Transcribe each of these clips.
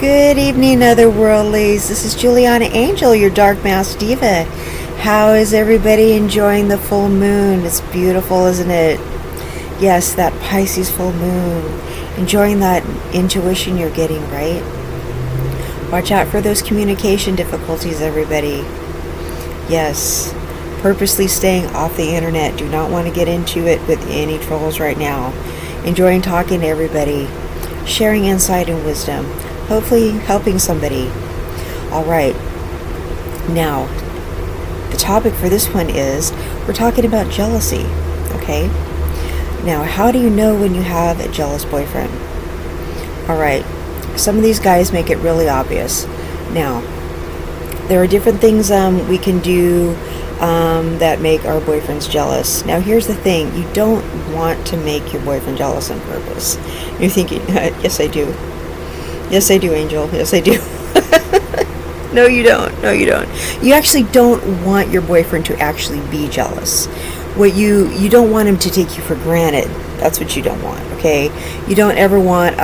Good evening, otherworldlies. This is Juliana Angel, your Dark Mask Diva. How is everybody enjoying the full moon? It's beautiful, isn't it? Yes, that Pisces full moon. Enjoying that intuition you're getting, right? Watch out for those communication difficulties, everybody. Yes, purposely staying off the internet. Do not want to get into it with any trolls right now. Enjoying talking to everybody, sharing insight and wisdom, hopefully helping somebody. All right, now the topic for this one is we're talking about jealousy. Okay, now how do you know when you have a jealous boyfriend? All right, some of these guys make it really obvious. Now there are different things we can do that make our boyfriends jealous. Now here's the thing, you don't want to make your boyfriend jealous on purpose. You're thinking, yes I do. Yes I do, Angel. Yes I do. No you don't. No you don't. You actually don't want your boyfriend to actually be jealous. What you don't want him to take you for granted. That's what you don't want, okay? You don't ever want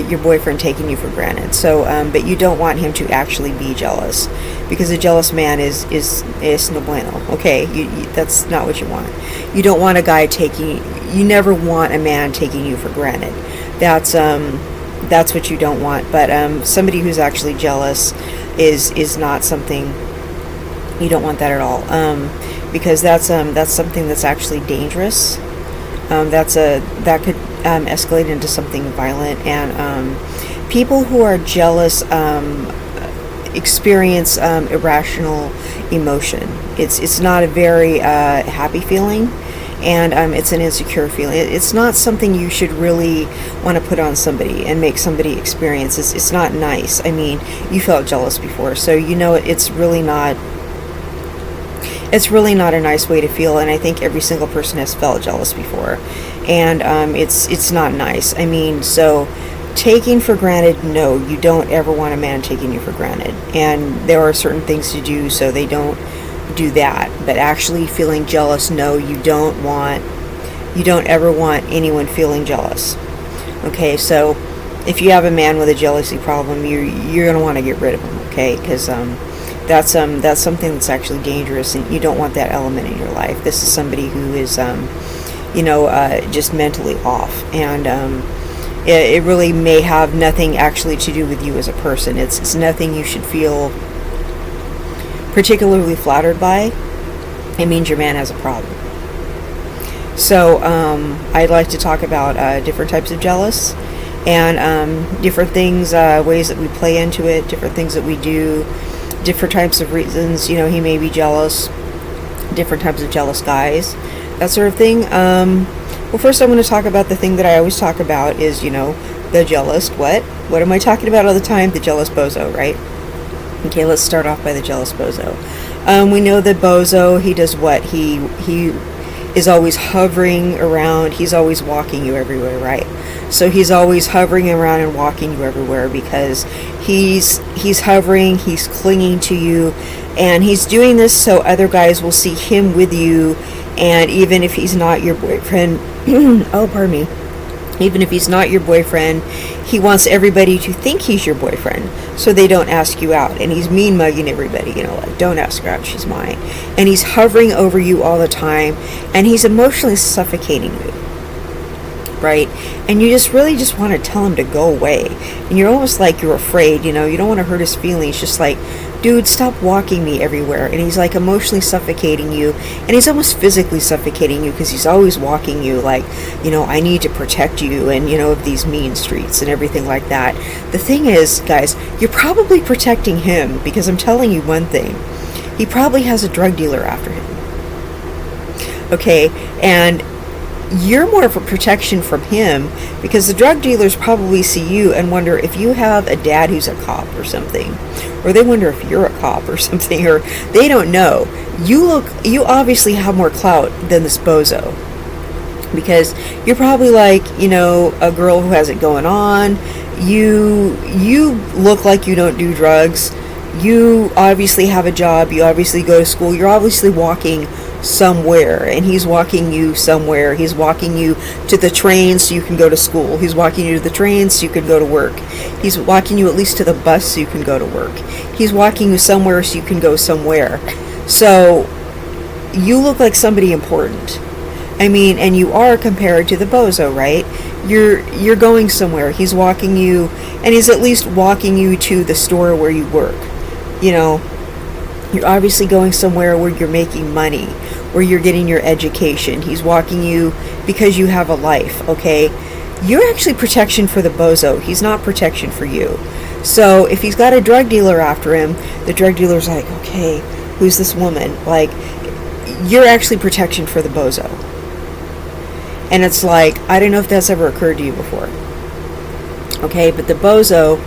your boyfriend taking you for granted. So, but you don't want him to actually be jealous, because a jealous man is no bueno, okay? That's not what you want. You don't want a guy you never want a man taking you for granted. That's what you don't want. But somebody who's actually jealous is not something, you don't want that at all. Because that's something that's actually dangerous. That could escalate into something violent, and people who are jealous experience irrational emotion. It's not a very happy feeling, and it's an insecure feeling. It's not something you should really want to put on somebody and make somebody experience. It's not nice. I mean, you felt jealous before, so you know it's really not. It's really not a nice way to feel, and I think every single person has felt jealous before, and it's not nice. I mean, so taking for granted, no, you don't ever want a man taking you for granted, and there are certain things to do so they don't do that. But actually feeling jealous, no, you don't ever want anyone feeling jealous. Okay, so if you have a man with a jealousy problem, you're going to want to get rid of him, okay, because that's something that's actually dangerous, and you don't want that element in your life. This is somebody who is just mentally off, and it really may have nothing actually to do with you as a person. It's nothing you should feel particularly flattered by. It means your man has a problem. So I'd like to talk about different types of jealous, and different things, ways that we play into it, different things that we do, different types of reasons, he may be jealous, different types of jealous guys, that sort of thing. Well, first I'm going to talk about the thing that I always talk about is, the jealous, what am I talking about all the time? The jealous bozo, right? Okay, let's start off by the jealous bozo. We know that bozo, he does what? He is always hovering around, he's always walking you everywhere, right? So he's always hovering around and walking you everywhere because he's hovering, he's clinging to you, and he's doing this so other guys will see him with you. And even if he's not your boyfriend, oh, pardon me, even if he's not your boyfriend, he wants everybody to think he's your boyfriend, so they don't ask you out. And he's mean mugging everybody, like, don't ask her out, she's mine. And he's hovering over you all the time, and he's emotionally suffocating you, right? And you really just want to tell him to go away, and you're almost like you're afraid, you don't want to hurt his feelings, just like, dude, stop walking me everywhere. And he's like emotionally suffocating you, and he's almost physically suffocating you because he's always walking you like, I need to protect you, and of these mean streets and everything like that. The thing is, guys, you're probably protecting him, because I'm telling you one thing, he probably has a drug dealer after him, okay? And you're more of a protection from him, because the drug dealers probably see you and wonder if you have a dad who's a cop or something, or they wonder if you're a cop or something, or they don't know. You obviously have more clout than this bozo, because you're probably like, a girl who has it going on. You look like you don't do drugs. You obviously have a job, you obviously go to school, you're obviously walking somewhere, and he's walking you somewhere. He's walking you to the train so you can go to school. He's walking you to the train so you can go to work. He's walking you at least to the bus so you can go to work. He's walking you somewhere so you can go somewhere. So you look like somebody important. I mean, and you are compared to the bozo, right? You're going somewhere. He's walking you, and he's at least walking you to the store where you work. You know, you're obviously going somewhere where you're making money, where you're getting your education. He's walking you because you have a life, okay? You're actually protection for the bozo. He's not protection for you. So if he's got a drug dealer after him, the drug dealer's like, okay, who's this woman? Like, you're actually protection for the bozo. And it's like, I don't know if that's ever occurred to you before. Okay, but the bozo,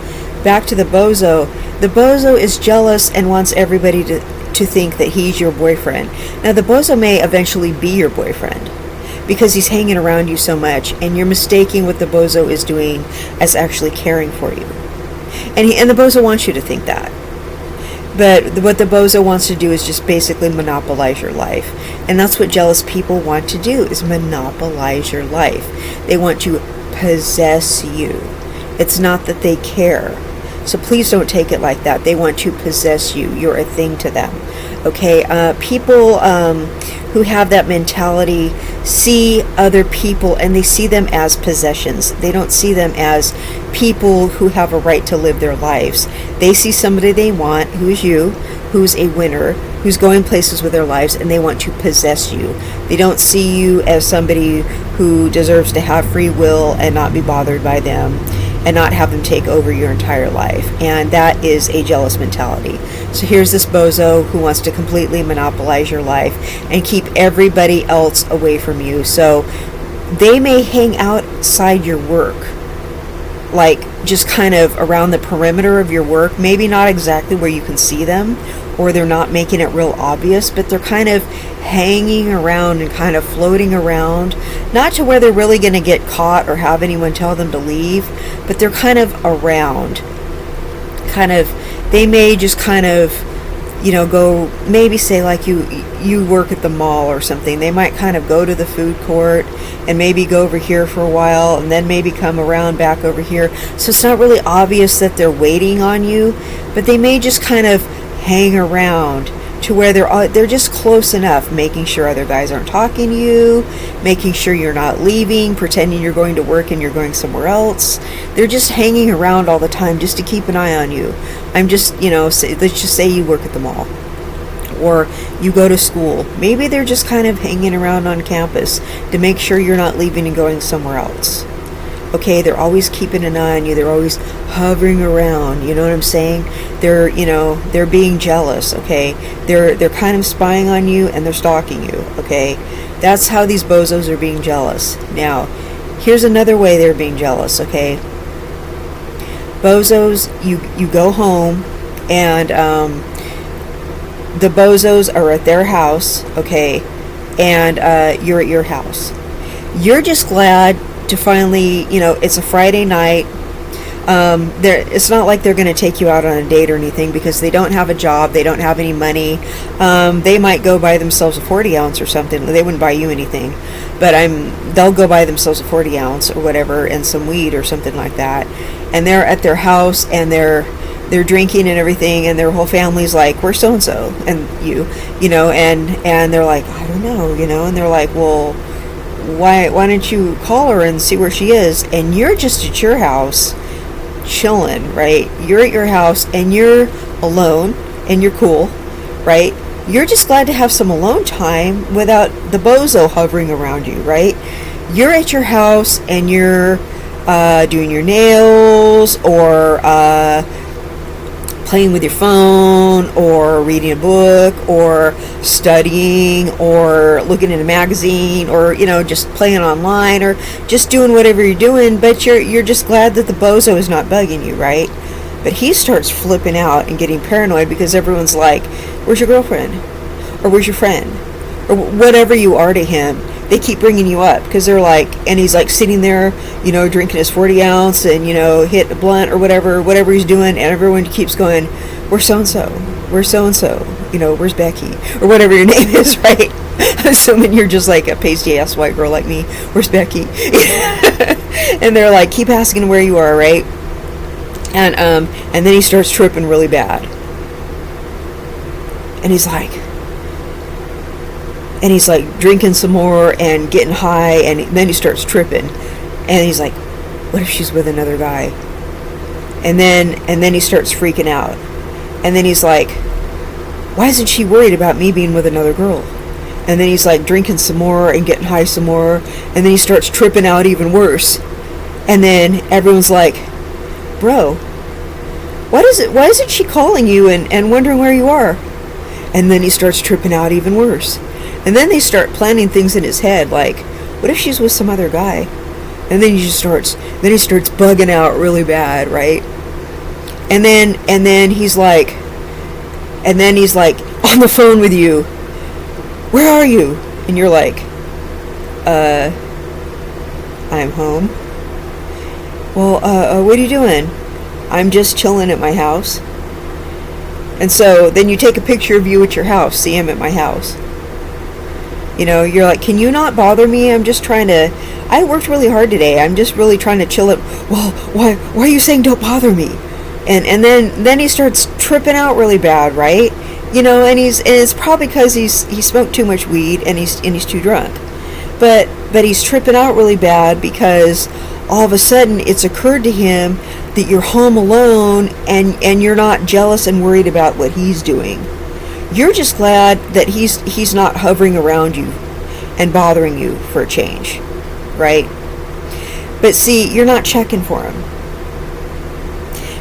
back to the bozo is jealous and wants everybody to think that he's your boyfriend. Now, the bozo may eventually be your boyfriend because he's hanging around you so much, and you're mistaking what the bozo is doing as actually caring for you. And the bozo wants you to think that. But what the bozo wants to do is just basically monopolize your life. And that's what jealous people want to do, is monopolize your life. They want to possess you. It's not that they care. So please don't take it like that. They want to possess you. You're a thing to them. Okay? People who have that mentality see other people and they see them as possessions. They don't see them as people who have a right to live their lives. They see somebody they want, who's you, who's a winner, who's going places with their lives, and they want to possess you. They don't see you as somebody who deserves to have free will and not be bothered by them and not have them take over your entire life. And that is a jealous mentality. So here's this bozo who wants to completely monopolize your life and keep everybody else away from you. So they may hang outside your work, like just kind of around the perimeter of your work, maybe not exactly where you can see them, or they're not making it real obvious, but they're kind of hanging around and kind of floating around, not to where they're really going to get caught or have anyone tell them to leave, but they're kind of around. They may just kind of, go, maybe say like you work at the mall or something. They might kind of go to the food court and maybe go over here for a while and then maybe come around back over here. So it's not really obvious that they're waiting on you, but they may just kind of hang around to where they're just close enough, making sure other guys aren't talking to you, making sure you're not leaving, pretending you're going to work and you're going somewhere else. They're just hanging around all the time just to keep an eye on you. Let's just say you work at the mall or you go to school. Maybe they're just kind of hanging around on campus to make sure you're not leaving and going somewhere else. Okay, they're always keeping an eye on you. They're always hovering around. You know what I'm saying? They're being jealous. Okay, they're kind of spying on you and they're stalking you. Okay, that's how these bozos are being jealous. Now, here's another way they're being jealous. Okay, bozos, you go home and the bozos are at their house. Okay, and you're at your house. You're just glad to finally, it's a Friday night. It's not like they're going to take you out on a date or anything because they don't have a job, they don't have any money. They might go buy themselves a 40 ounce or something. They wouldn't buy you anything, but they'll go buy themselves a 40 ounce or whatever and some weed or something like that. And they're at their house and they're drinking and everything, and their whole family's like, where's so and so, and and they're like, I don't know, and they're like, well, why don't you call her and see where she is? And you're just at your house chilling, right? You're at your house and you're alone and you're cool, right? You're just glad to have some alone time without the bozo hovering around you, right? You're at your house and you're doing your nails or playing with your phone or reading a book or studying or looking at a magazine or just playing online or just doing whatever you're doing, but you're just glad that the bozo is not bugging you, right? But he starts flipping out and getting paranoid because everyone's like, where's your girlfriend, or where's your friend, or whatever you are to him. They keep bringing you up because they're like, and he's like sitting there, drinking his 40 ounce and, hit a blunt or whatever he's doing. And everyone keeps going, where's so-and-so? Where's so-and-so? You know, where's Becky? Or whatever your name is, right? Assuming you're just like a pasty-ass white girl like me. Where's Becky? And they're like, keep asking where you are, right? And then he starts tripping really bad. And he's like drinking some more and getting high, and then he starts tripping. And he's like, what if she's with another guy? And then he starts freaking out. And then he's like, why isn't she worried about me being with another girl? And then he's like drinking some more and getting high some more. And then he starts tripping out even worse. And then everyone's like, bro, why isn't she calling you and wondering where you are? And then he starts tripping out even worse. And then they start planning things in his head, like, what if she's with some other guy? And then he starts bugging out really bad, right? And then he's like on the phone with you. Where are you? And you're like, I'm home. Well, what are you doing? I'm just chilling at my house. And so then you take a picture of you at your house. See, I'm at my house. You know, you're like, can you not bother me? I'm just trying to, I worked really hard today. I'm just really trying to chill it. Well, why are you saying don't bother me? And then he starts tripping out really bad, right? You know, and it's probably because he smoked too much weed and he's too drunk. But he's tripping out really bad because all of a sudden it's occurred to him that you're home alone and you're not jealous and worried about what he's doing. You're just glad that he's not hovering around you and bothering you for a change, right? But see, you're not checking for him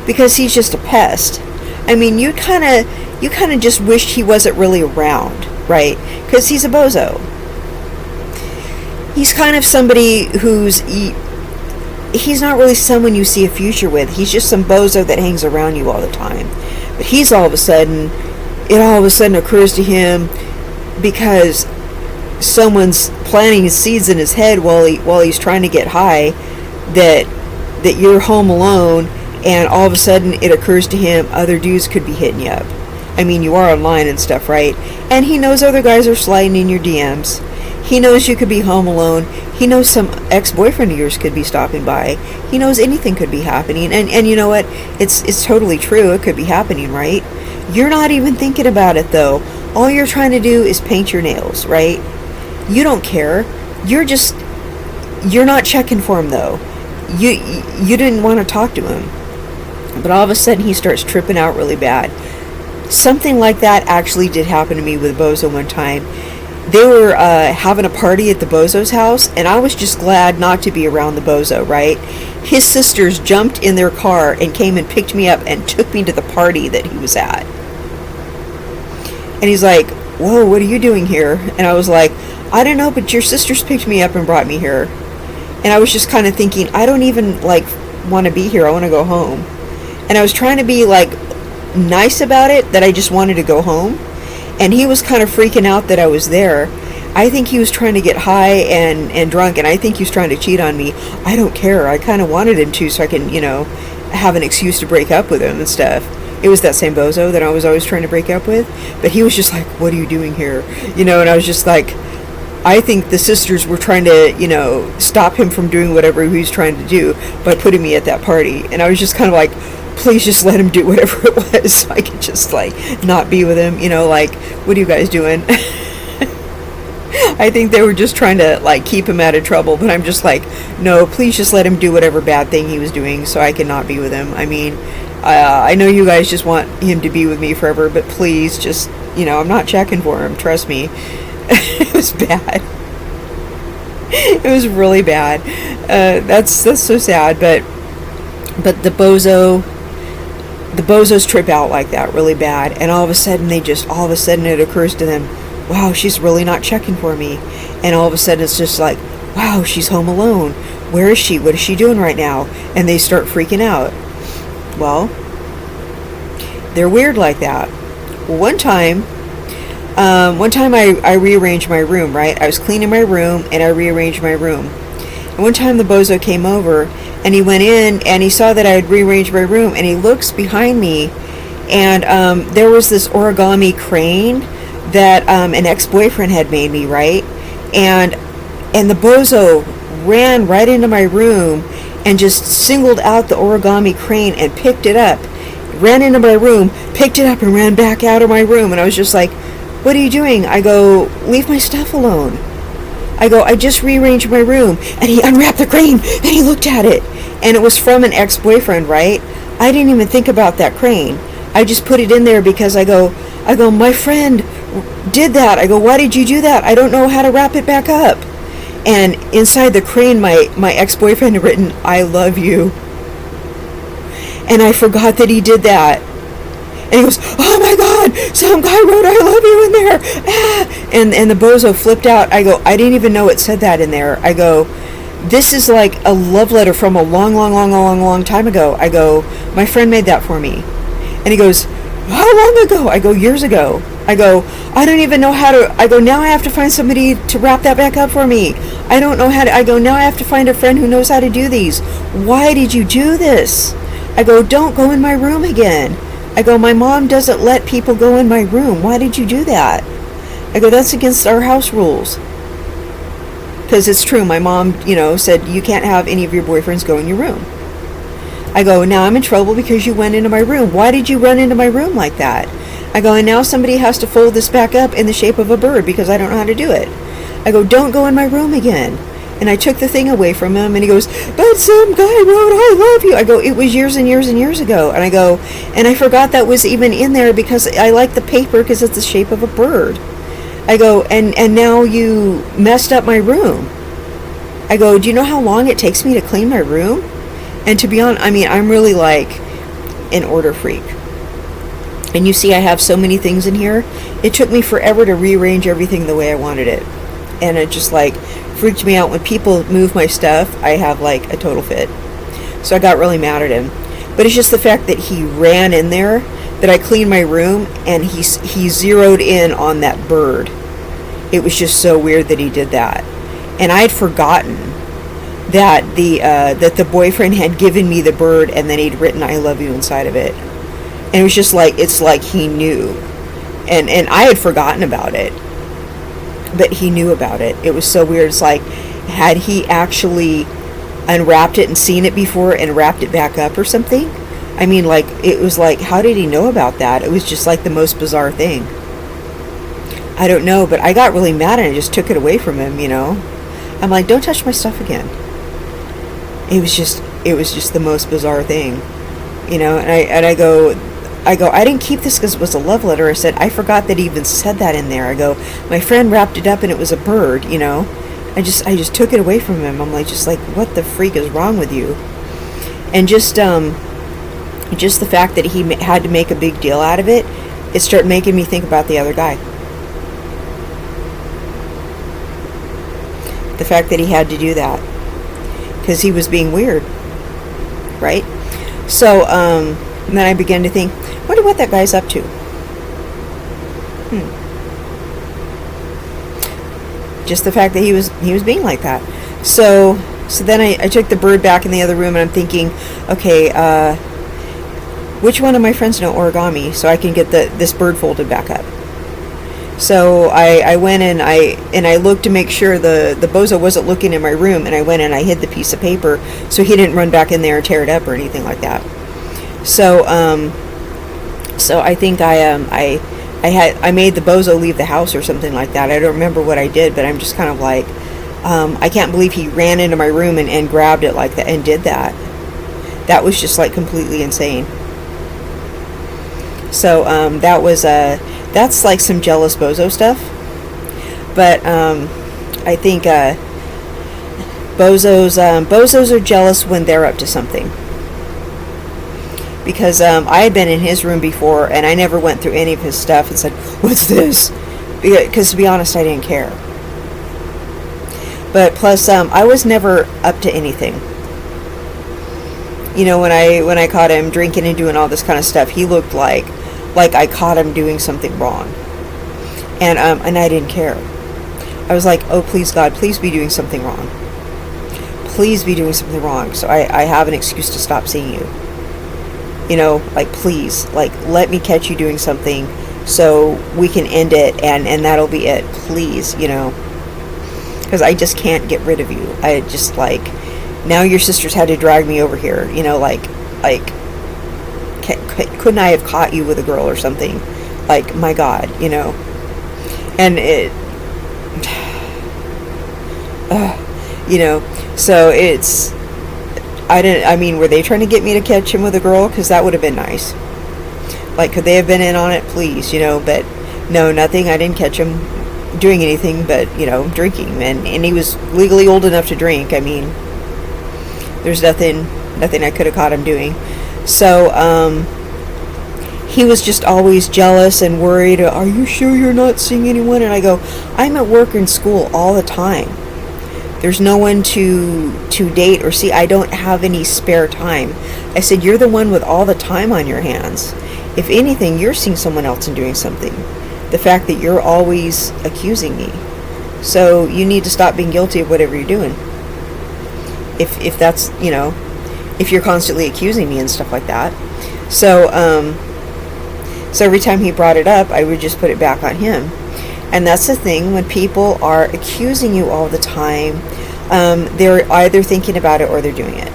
because he's just a pest. I mean, you kind of just wished he wasn't really around, right? Because he's a bozo. He's kind of somebody he's not really someone you see a future with. He's just some bozo that hangs around you all the time. But it all of a sudden occurs to him because someone's planting seeds in his head while he's trying to get high that you're home alone, and all of a sudden it occurs to him other dudes could be hitting you up. I mean, you are online and stuff, right? And he knows other guys are sliding in your DMs. He knows you could be home alone. He knows some ex-boyfriend of yours could be stopping by. He knows anything could be happening. And you know what? It's totally true. It could be happening, right? You're not even thinking about it, though. All you're trying to do is paint your nails, right? You don't care. You're not checking for him, though. You didn't want to talk to him. But all of a sudden, he starts tripping out really bad. Something like that actually did happen to me with Bozo one time. They were having a party at the Bozo's house, and I was just glad not to be around the Bozo, right? His sisters jumped in their car and came and picked me up and took me to the party that he was at. And he's like, whoa, what are you doing here? And I was like, I don't know, but your sisters picked me up and brought me here. And I was just kind of thinking, I don't even, want to be here. I want to go home. And I was trying to be, nice about it, that I just wanted to go home. And he was kind of freaking out that I was there. I think he was trying to get high and drunk, and I think he was trying to cheat on me. I don't care. I kind of wanted him to so I can, have an excuse to break up with him and stuff. It was that same bozo that I was always trying to break up with. But he was just like, what are you doing here? And I was just like, I think the sisters were trying to, stop him from doing whatever he was trying to do by putting me at that party. And I was just kind of like, please just let him do whatever it was so I could just not be with him, what are you guys doing? I think they were just trying to keep him out of trouble, but I'm just like, no, please just let him do whatever bad thing he was doing so I can not be with him. I mean, I know you guys just want him to be with me forever, but please just, I'm not checking for him, trust me. It was bad. It was really bad. That's so sad, but the bozos trip out like that really bad, and all of a sudden it occurs to them, wow, she's really not checking for me. And all of a sudden it's just like, wow, she's home alone. Where is she? What is she doing right now? And they start freaking out. Well, they're weird like that. One time I rearranged my room, right? I was cleaning my room and I rearranged my room. And one time the bozo came over and he went in and he saw that I had rearranged my room, and he looks behind me And there was this origami crane that an ex-boyfriend had made me, right? And the bozo ran right into my room and just singled out the origami crane and picked it up. Ran into my room, picked it up, and ran back out of my room. And I was just like, what are you doing? I go, leave my stuff alone. I go, I just rearranged my room. And he unwrapped the crane and he looked at it. And it was from an ex-boyfriend, right? I didn't even think about that crane. I just put it in there because I go, my friend did that. I go, why did you do that? I don't know how to wrap it back up. And inside the crane, my ex-boyfriend had written, I love you. And I forgot that he did that. And he goes, oh my God, some guy wrote I love you in there. Ah! And the bozo flipped out. I go, I didn't even know it said that in there. I go, this is like a love letter from a long time ago. I go, my friend made that for me. And he goes, how long ago? I go, years ago. I go, I don't even know how to, I go, now I have to find somebody to wrap that back up for me. I don't know how to, I go, now I have to find a friend who knows how to do these. Why did you do this? I go, don't go in my room again. I go, my mom doesn't let people go in my room. Why did you do that? I go, that's against our house rules. Because it's true, my mom, said you can't have any of your boyfriends go in your room. I go, now I'm in trouble because you went into my room. Why did you run into my room like that? I go, and now somebody has to fold this back up in the shape of a bird because I don't know how to do it. I go, don't go in my room again. And I took the thing away from him, and he goes, but some guy wrote, I love you. I go, it was years and years and years ago. And I go, and I forgot that was even in there because I like the paper because it's the shape of a bird. I go, and now you messed up my room. I go, do you know how long it takes me to clean my room? And to be honest, I'm really like an order freak. And you see I have so many things in here. It took me forever to rearrange everything the way I wanted it. And it just like freaked me out when people move my stuff. I have like a total fit. So I got really mad at him. But it's just the fact that he ran in there, that I cleaned my room, and he zeroed in on that bird. It was just so weird that he did that. And I'd forgotten that the boyfriend had given me the bird and then he'd written I love you inside of it. And it was just like, it's like he knew. And I had forgotten about it. But he knew about it. It was so weird. It's like, had he actually unwrapped it and seen it before and wrapped it back up or something? Like, it was like, how did he know about that? It was just like the most bizarre thing. I don't know, but I got really mad and I just took it away from him, I'm like, don't touch my stuff again. It was just the most bizarre thing, and I go, I didn't keep this because it was a love letter. I said, I forgot that he even said that in there. I go, my friend wrapped it up and it was a bird, I just took it away from him. I'm like, just like, what the freak is wrong with you? And just the fact that he had to make a big deal out of it, it started making me think about the other guy. The fact that he had to do that. Because he was being weird. Right? So, then I began to think, wonder what that guy's up to. Just the fact that he was being like that. So then I took the bird back in the other room and I'm thinking, okay, which one of my friends know origami so I can get this bird folded back up? So I went and I looked to make sure the bozo wasn't looking in my room, and I went and I hid the piece of paper so he didn't run back in there and tear it up or anything like that. So I think I made the bozo leave the house or something like that. I don't remember what I did, but I'm just kind of like, I can't believe he ran into my room and grabbed it like that and did that. That was just like completely insane. So that's like some jealous bozo stuff. But I think bozos are jealous when they're up to something. Because I had been in his room before and I never went through any of his stuff and said, what's this? Because to be honest, I didn't care. But plus, I was never up to anything. When I caught him drinking and doing all this kind of stuff, he looked like I caught him doing something wrong. And I didn't care. I was like, oh, please, God, please be doing something wrong. Please be doing something wrong so I have an excuse to stop seeing you. like, please, like, let me catch you doing something so we can end it, and that'll be it, please, because I just can't get rid of you. I just, like, now your sisters had to drag me over here, like, couldn't I have caught you with a girl or something? Like, my God, and it, so it's, were they trying to get me to catch him with a girl? Because that would have been nice. Like, could they have been in on it, please, but no, nothing. I didn't catch him doing anything but, drinking, and he was legally old enough to drink. There's nothing I could have caught him doing. So, he was just always jealous and worried. Are you sure you're not seeing anyone? And I go, I'm at work and school all the time. There's no one to date or see. I don't have any spare time. I said, you're the one with all the time on your hands. If anything, you're seeing someone else and doing something. The fact that you're always accusing me. So you need to stop being guilty of whatever you're doing. If that's, if you're constantly accusing me and stuff like that. So every time he brought it up, I would just put it back on him. And that's the thing, when people are accusing you all the time, they're either thinking about it or they're doing it.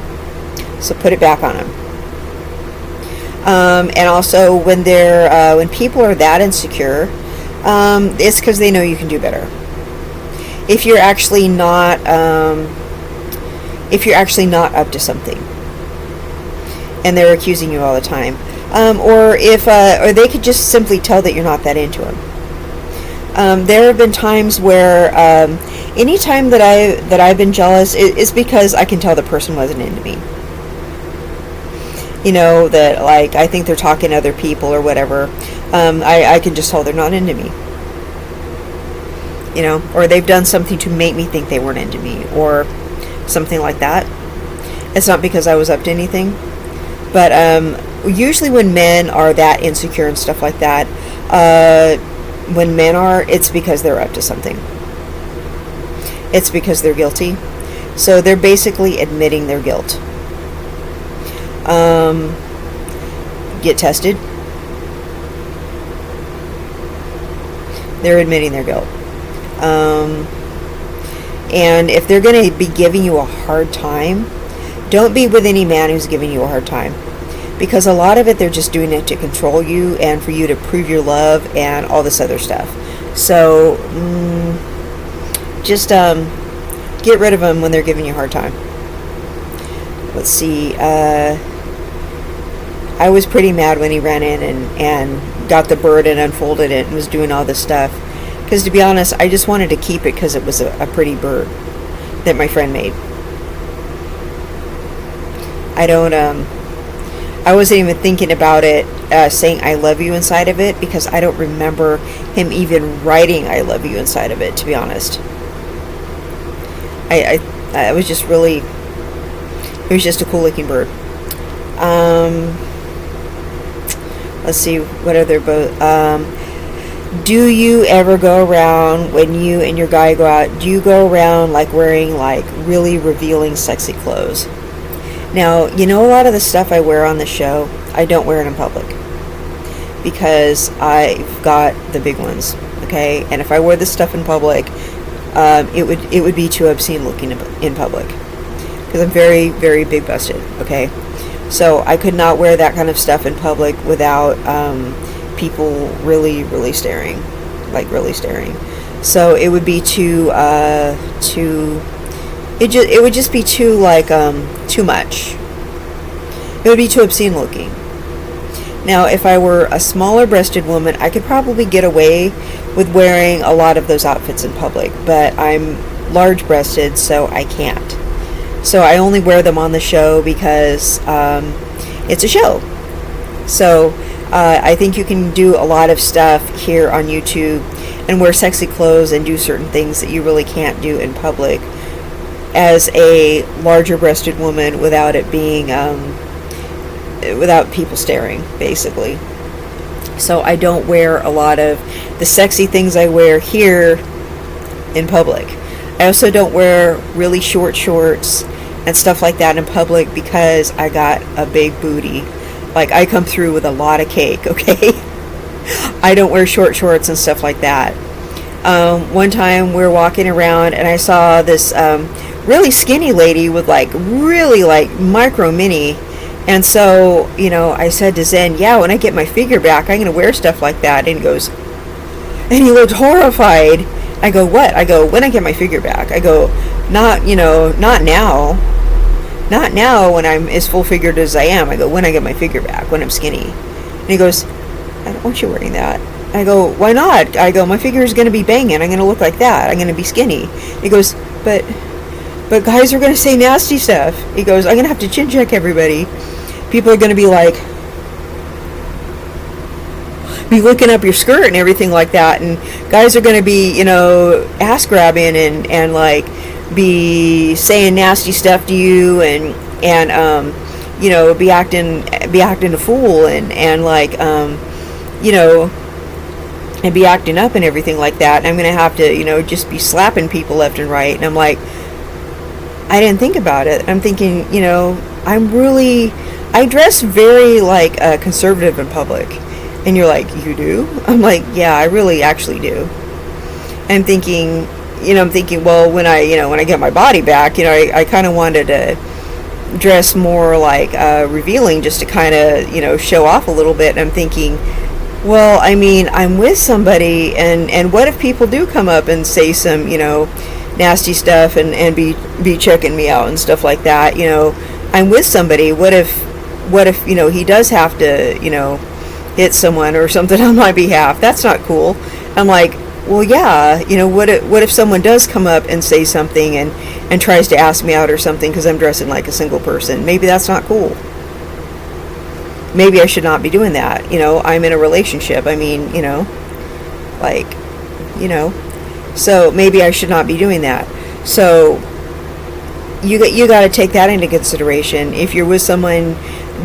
So put it back on them. And also, when when people are that insecure, it's because they know you can do better. If you're actually not up to something, and they're accusing you all the time, or they could just simply tell that you're not that into them. There have been times where any time that I've been jealous is because I can tell the person wasn't into me. That, like, I think they're talking to other people or whatever. I can just tell they're not into me. Or they've done something to make me think they weren't into me, or something like that. It's not because I was up to anything. But usually when men are that insecure and stuff like that, when men are, it's because they're up to something. It's because they're guilty. So they're basically admitting their guilt. Get tested. They're admitting their guilt. And if they're going to be giving you a hard time, don't be with any man who's giving you a hard time. Because a lot of it, they're just doing it to control you and for you to prove your love and all this other stuff. So, just get rid of them when they're giving you a hard time. Let's see. I was pretty mad when he ran in and got the bird and unfolded it and was doing all this stuff. Because, to be honest, I just wanted to keep it because it was a pretty bird that my friend made. I wasn't even thinking about it saying I love you inside of it, because I don't remember him even writing I love you inside of it, to be honest. I was just really, it was just a cool looking bird. Let's see, what other do you ever go around, when you and your guy go out, do you go around like wearing like really revealing sexy clothes? Now, a lot of the stuff I wear on the show, I don't wear it in public, because I've got the big ones, okay? And if I wore this stuff in public, it would be too obscene looking in public, because I'm very, very big busted, okay? So I could not wear that kind of stuff in public without people really, really staring, like really staring. So it would be it would just be too, like, too much. It would be too obscene looking. Now, if I were a smaller breasted woman, I could probably get away with wearing a lot of those outfits in public, but I'm large breasted, so I can't. So I only wear them on the show because it's a show. So I think you can do a lot of stuff here on YouTube and wear sexy clothes and do certain things that you really can't do in public as a larger breasted woman without it being without people staring, basically. So I don't wear a lot of the sexy things I wear here in public. I also don't wear really short shorts and stuff like that in public because I got a big booty. Like, I come through with a lot of cake, okay? I don't wear short shorts and stuff like that. One time we were walking around and I saw this really skinny lady with like really like micro mini. And so, I said to Zen, yeah, when I get my figure back, I'm going to wear stuff like that. And he looked horrified. I go, what? I go, when I get my figure back. I go, not now. Not now when I'm as full figured as I am. I go, when I get my figure back, when I'm skinny. And he goes, I don't want you wearing that. I go, why not? I go, my figure is going to be banging. I'm going to look like that. I'm going to be skinny. He goes, but guys are going to say nasty stuff. He goes, I'm going to have to chin check everybody. People are going to be looking up your skirt and everything like that. And guys are going to be, ass grabbing and like be saying nasty stuff to you and be acting a fool and like, and be acting up and everything like that. And I'm going to have to, just be slapping people left and right. And I'm like, I didn't think about it. I'm thinking, I dress very like conservative in public. And you're like, you do? I'm like, yeah, I really actually do. I'm thinking, well, when I get my body back, I kind of wanted to dress more like revealing, just to kind of, show off a little bit. And I'm thinking, well, I mean, I'm with somebody, and what if people do come up and say some, nasty stuff and be checking me out and stuff like that? I'm with somebody. What if he does have to, hit someone or something on my behalf? That's not cool. I'm like, well, yeah, what if someone does come up and say something and tries to ask me out or something because I'm dressing like a single person? Maybe that's not cool. Maybe I should not be doing that. I'm in a relationship. I mean, so maybe I should not be doing that. So you got to take that into consideration. If you're with someone,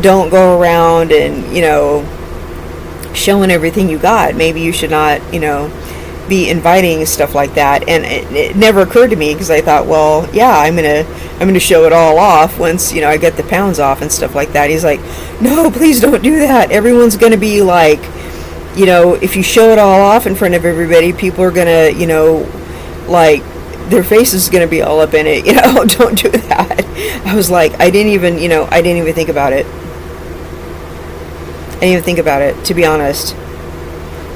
don't go around and, showing everything you got. Maybe you should not, be inviting stuff like that. And it never occurred to me, because I thought, well, yeah, I'm gonna show it all off once I get the pounds off and stuff like that. He's like, no, please don't do that. Everyone's gonna be like, if you show it all off in front of everybody, people are gonna, like, their face is gonna be all up in it. Don't do that. I was like, I didn't even think about it. I didn't even think about it, to be honest.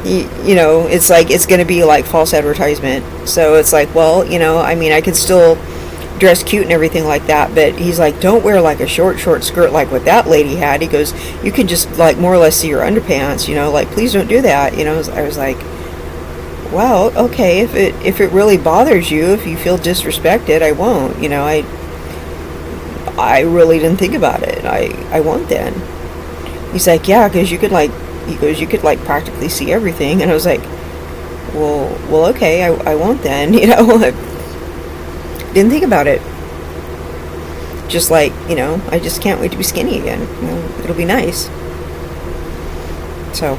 It's like, it's going to be like false advertisement. So it's like, well, I mean, I can still dress cute and everything like that, but he's like, don't wear like a short skirt like what that lady had. He goes, you can just like more or less see your underpants, like, please don't do that. I was like, wow, okay, if it really bothers you, if you feel disrespected, I won't. I really didn't think about it. I won't then. He's like, yeah, because you could like practically see everything. And I was like, well, okay, I won't then. I didn't think about it. Just like, I just can't wait to be skinny again. It'll be nice. So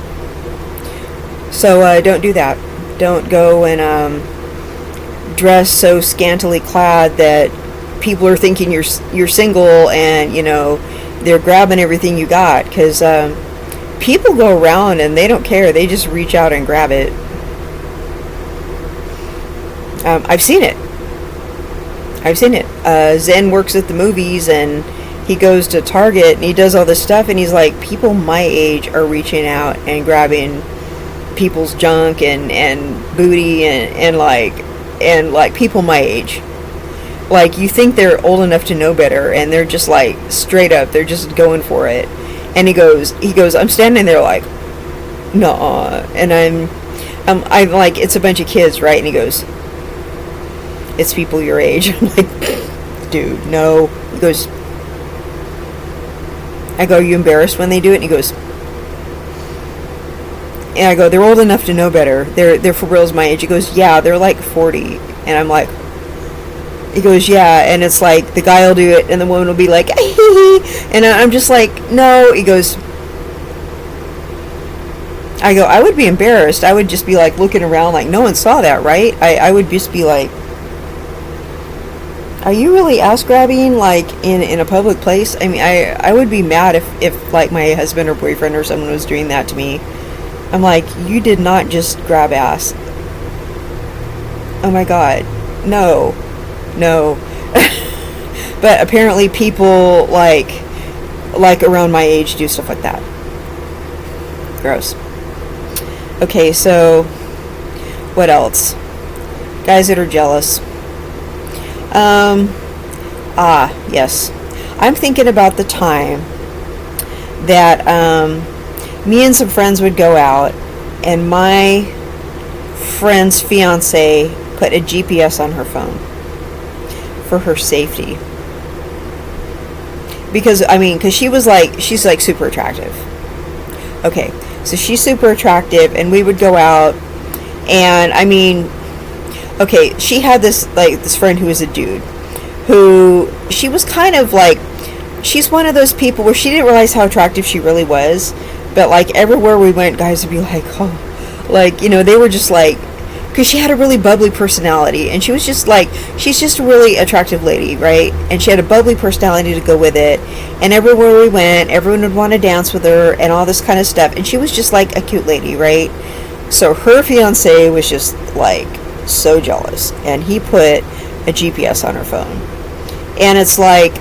don't do that. Don't go and dress so scantily clad that people are thinking you're single and they're grabbing everything you got, because people go around and they don't care. They just reach out and grab it. I've seen it. Zen works at the movies and he goes to Target and he does all this stuff, and he's like, people my age are reaching out and grabbing people's junk and booty and like people my age. Like, you think they're old enough to know better, and they're just like straight up, they're just going for it. And he goes, I'm standing there like, nuh-uh. And I'm like, it's a bunch of kids, right? And he goes, it's people your age. I'm like, dude, no. He goes, I go, are you embarrassed when they do it? And he goes, and I go, they're old enough to know better. They're for reals my age. He goes, yeah, they're like 40. And I'm like, he goes, yeah, and it's like, the guy will do it, and the woman will be like, and I'm just like, no. He goes, I go, I would be embarrassed. I would just be like looking around like, no one saw that, right? I would just be like, are you really ass grabbing like in a public place? I mean, I would be mad if like my husband or boyfriend or someone was doing that to me. I'm like, you did not just grab ass. Oh my god, no. But apparently people like around my age do stuff like that. Gross. Okay, so what else? Guys that are jealous. Yes. I'm thinking about the time that me and some friends would go out, and my friend's fiance put a GPS on her phone for her safety. Because she's like super attractive. Okay, so she's super attractive, and we would go out, and okay, she had this friend who was a dude, who she was kind of like, she's one of those people where she didn't realize how attractive she really was, but like everywhere we went, guys would be like, oh, like, you know, they were just like, because she had a really bubbly personality, and she was just like, she's just a really attractive lady, right? And she had a bubbly personality to go with it, and everywhere we went, everyone would want to dance with her and all this kind of stuff, and she was just like a cute lady, right? So her fiance was just like so jealous, and he put a GPS on her phone. And it's like,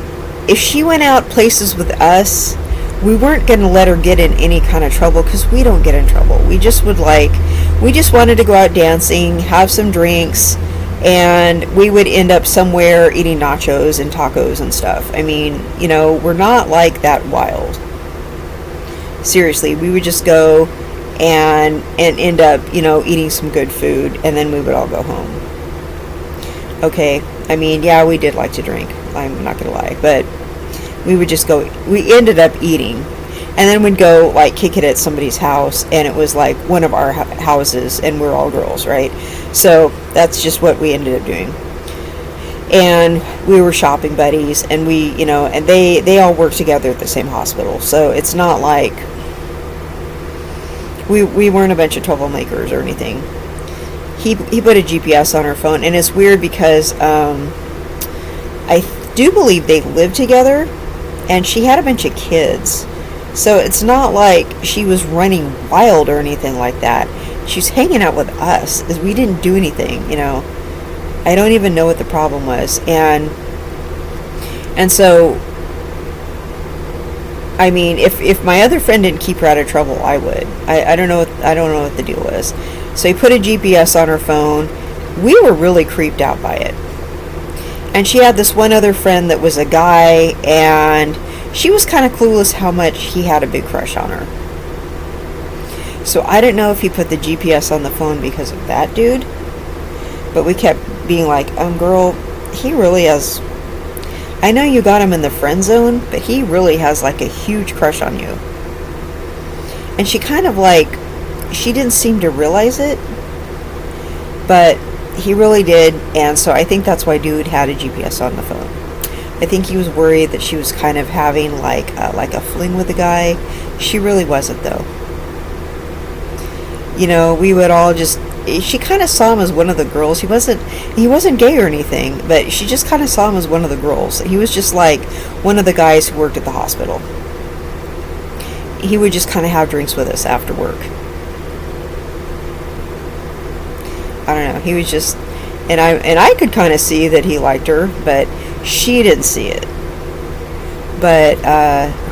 if she went out places with us, we weren't going to let her get in any kind of trouble, because we don't get in trouble. We just wanted to go out dancing, have some drinks, and we would end up somewhere eating nachos and tacos and stuff. I mean, you know, we're not like that wild. Seriously, we would just go and end up, you know, eating some good food, and then we would all go home. Okay, I mean, yeah, we did like to drink, I'm not gonna lie, but we would just go, we ended up eating, and then we'd go like kick it at somebody's house, and it was like one of our houses, and we're all girls, right? So that's just what we ended up doing. And we were shopping buddies, and we, you know, and they all work together at the same hospital, so it's not like we weren't a bunch of troublemakers or anything. He put a GPS on her phone, and it's weird because I do believe they lived together, and she had a bunch of kids, so it's not like she was running wild or anything like that. She's hanging out with us, as we didn't do anything, you know. I don't even know what the problem was, and so, I mean, if my other friend didn't keep her out of trouble, I would. I don't know what the deal was. So he put a GPS on her phone. We were really creeped out by it. And she had this one other friend that was a guy, and she was kind of clueless how much he had a big crush on her. So I didn't know if he put the GPS on the phone because of that dude, but we kept being like, girl, he really has, I know you got him in the friend zone, but he really has like a huge crush on you. And she kind of like, she didn't seem to realize it, but he really did. And so I think that's why dude had a GPS on the phone. I think he was worried that she was kind of having like a fling with the guy. She really wasn't, though. You know, we would all just, she kind of saw him as one of the girls. He wasn't gay or anything, but she just kind of saw him as one of the girls. He was just like one of the guys who worked at the hospital. He would just kind of have drinks with us after work. I don't know. He was just, and I could kind of see that he liked her, but she didn't see it. But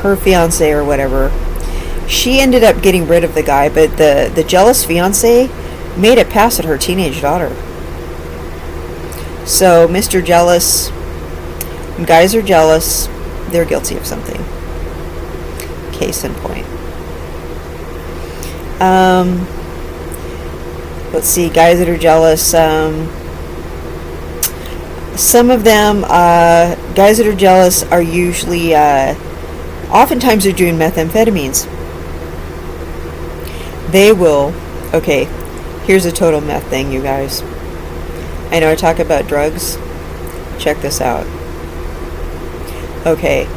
her fiance or whatever, she ended up getting rid of the guy, but the jealous fiance made it past at her teenage daughter. So Mr. Jealous, when guys are jealous, they're guilty of something. Case in point. Let's see, guys that are jealous. Some of them, guys that are jealous are usually, oftentimes they're doing methamphetamines. They will, okay, here's a total meth thing, you guys. I know I talk about drugs. Check this out. Okay,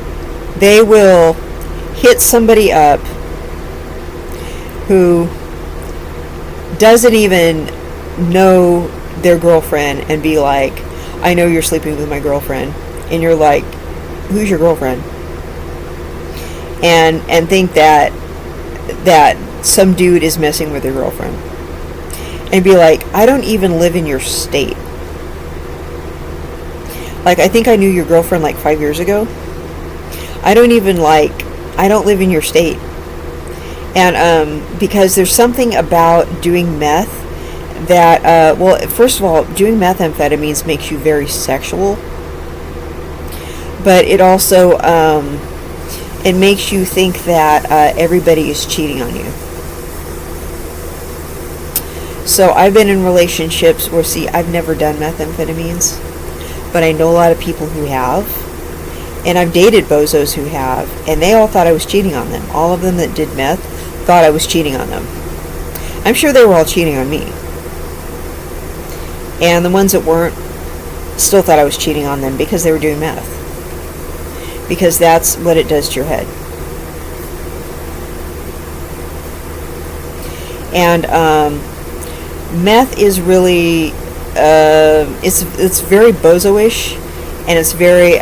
they will hit somebody up who doesn't even know their girlfriend and be like, I know you're sleeping with my girlfriend. And you're like, who's your girlfriend? And think that some dude is messing with your girlfriend. And be like, I don't even live in your state. Like, I think I knew your girlfriend like 5 years ago. I don't live in your state. And because there's something about doing meth that, well, first of all, doing methamphetamines makes you very sexual. But it also, it makes you think that everybody is cheating on you. So I've been in relationships where, see, I've never done methamphetamines, but I know a lot of people who have, and I've dated bozos who have, and they all thought I was cheating on them. All of them that did meth thought I was cheating on them. I'm sure they were all cheating on me. And the ones that weren't still thought I was cheating on them because they were doing meth. Because that's what it does to your head. And meth is really, it's very bozo-ish, and it's very,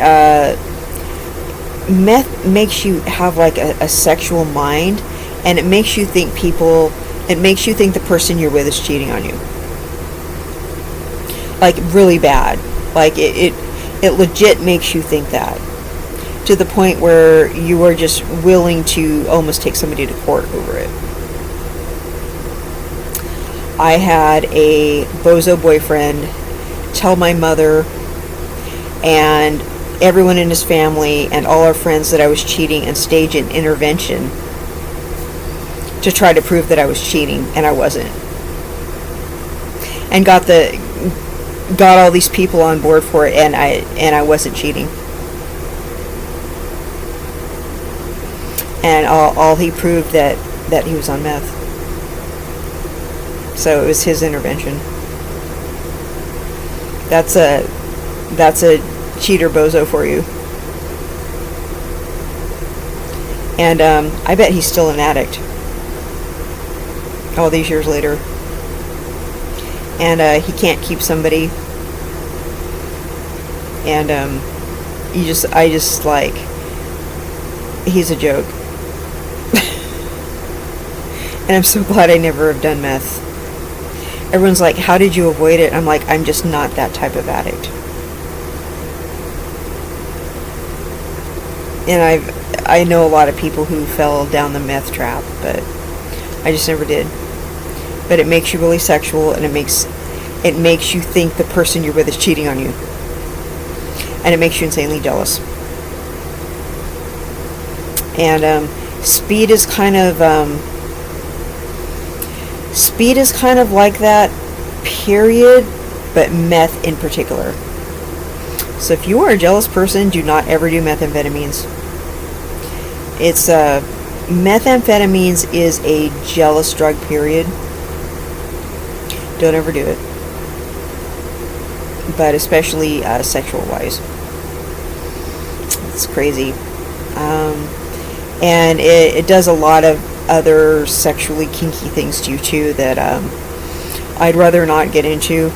meth makes you have like a sexual mind, and it makes you think the person you're with is cheating on you. Like, really bad. Like, it legit makes you think that. To the point where you are just willing to almost take somebody to court over it. I had a bozo boyfriend tell my mother and everyone in his family and all our friends that I was cheating and stage an intervention to try to prove that I was cheating, and I wasn't. And got all these people on board for it, and I wasn't cheating. And all he proved that he was on meth. So it was his intervention. That's a cheater bozo for you. And I bet he's still an addict all these years later. And he can't keep somebody. And I just like, he's a joke. And I'm so glad I never have done meth. Everyone's like, how did you avoid it? I'm like, I'm just not that type of addict. And I know a lot of people who fell down the meth trap, but I just never did. But it makes you really sexual, and it makes you think the person you're with is cheating on you. And it makes you insanely jealous. And speed is kind of like that, period, but meth in particular. So if you are a jealous person, do not ever do methamphetamines. It's methamphetamines is a jealous drug, period. Don't ever do it. But especially sexual wise. It's crazy. And it does a lot of other sexually kinky things to you too that I'd rather not get into.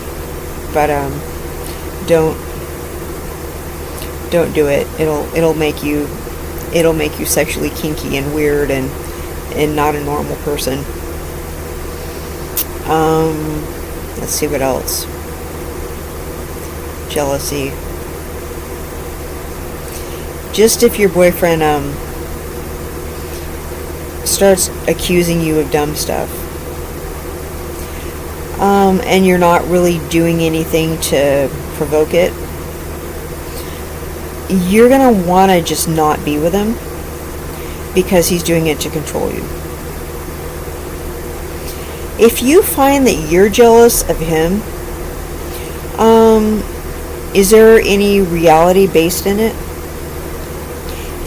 But don't do it. It'll make you sexually kinky and weird and not a normal person. Let's see what else. Jealousy. Just if your boyfriend starts accusing you of dumb stuff, and you're not really doing anything to provoke it, you're gonna want to just not be with him because he's doing it to control you. If you find that you're jealous of him, is there any reality based in it?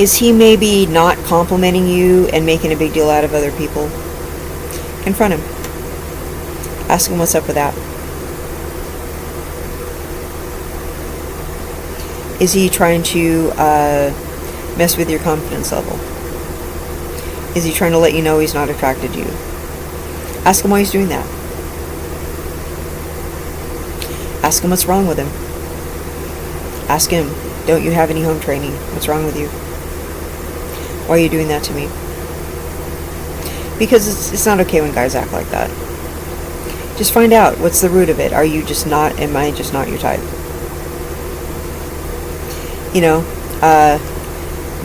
Is he maybe not complimenting you and making a big deal out of other people? Confront him. Ask him what's up with that. Is he trying to mess with your confidence level? Is he trying to let you know he's not attracted to you? Ask him why he's doing that. Ask him what's wrong with him. Ask him, don't you have any home training? What's wrong with you? Why are you doing that to me? Because it's not okay when guys act like that. Just find out what's the root of it. Am I just not your type?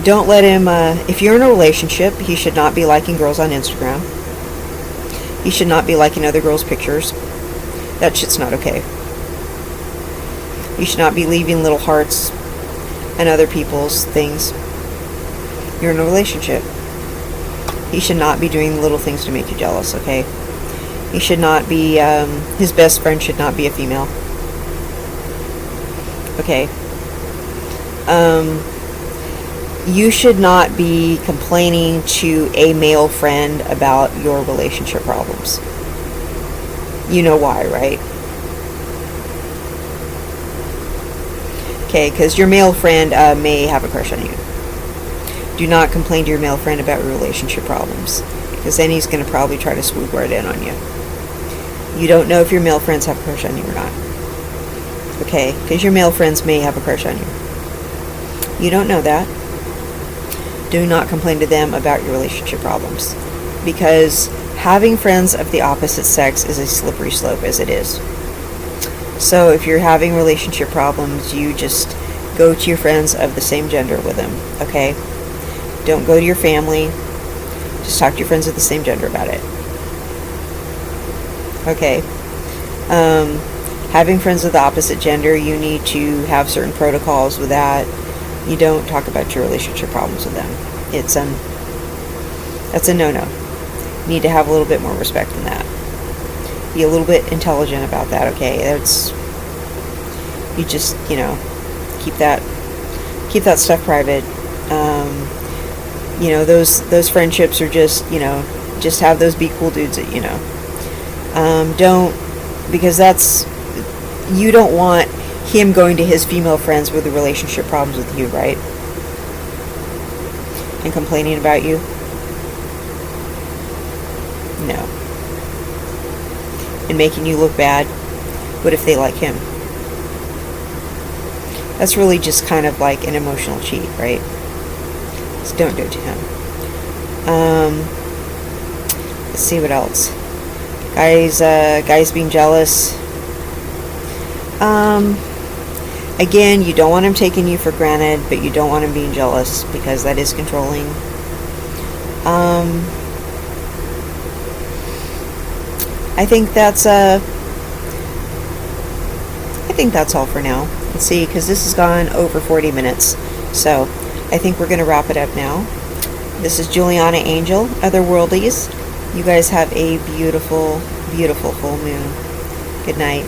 Don't let him, if you're in a relationship, he should not be liking girls on Instagram. He should not be liking other girls' pictures. That shit's not okay. You should not be leaving little hearts and other people's things. You're in a relationship. He should not be doing little things to make you jealous, okay? He should not be, his best friend should not be a female. Okay? You should not be complaining to a male friend about your relationship problems. You know why, right? Okay, because your male friend may have a crush on you. Do not complain to your male friend about your relationship problems, because then he's going to probably try to swoop right in on you. You don't know if your male friends have a crush on you or not. Okay, because your male friends may have a crush on you. You don't know that. Do not complain to them about your relationship problems, because having friends of the opposite sex is a slippery slope as it is. So if you're having relationship problems, you just go to your friends of the same gender with them, okay? Don't go to your family. Just talk to your friends of the same gender about it. Okay. Having friends of the opposite gender, you need to have certain protocols with that. You don't talk about your relationship problems with them. That's a no-no. You need to have a little bit more respect than that. Be a little bit intelligent about that, okay? You just, keep that stuff private. Those friendships are just have those be cool dudes that because you don't want him going to his female friends with the relationship problems with you, right? And complaining about you. No. And making you look bad. What if they like him? That's really just kind of like an emotional cheat, right? So don't do it to him. Let's see what else. Guys being jealous. Again, you don't want him taking you for granted, but you don't want him being jealous, because that is controlling. I think that's all for now. Let's see, because this has gone over 40 minutes. So I think we're going to wrap it up now. This is Juliana Angel, Otherworldlies. You guys have a beautiful, beautiful full moon. Good night.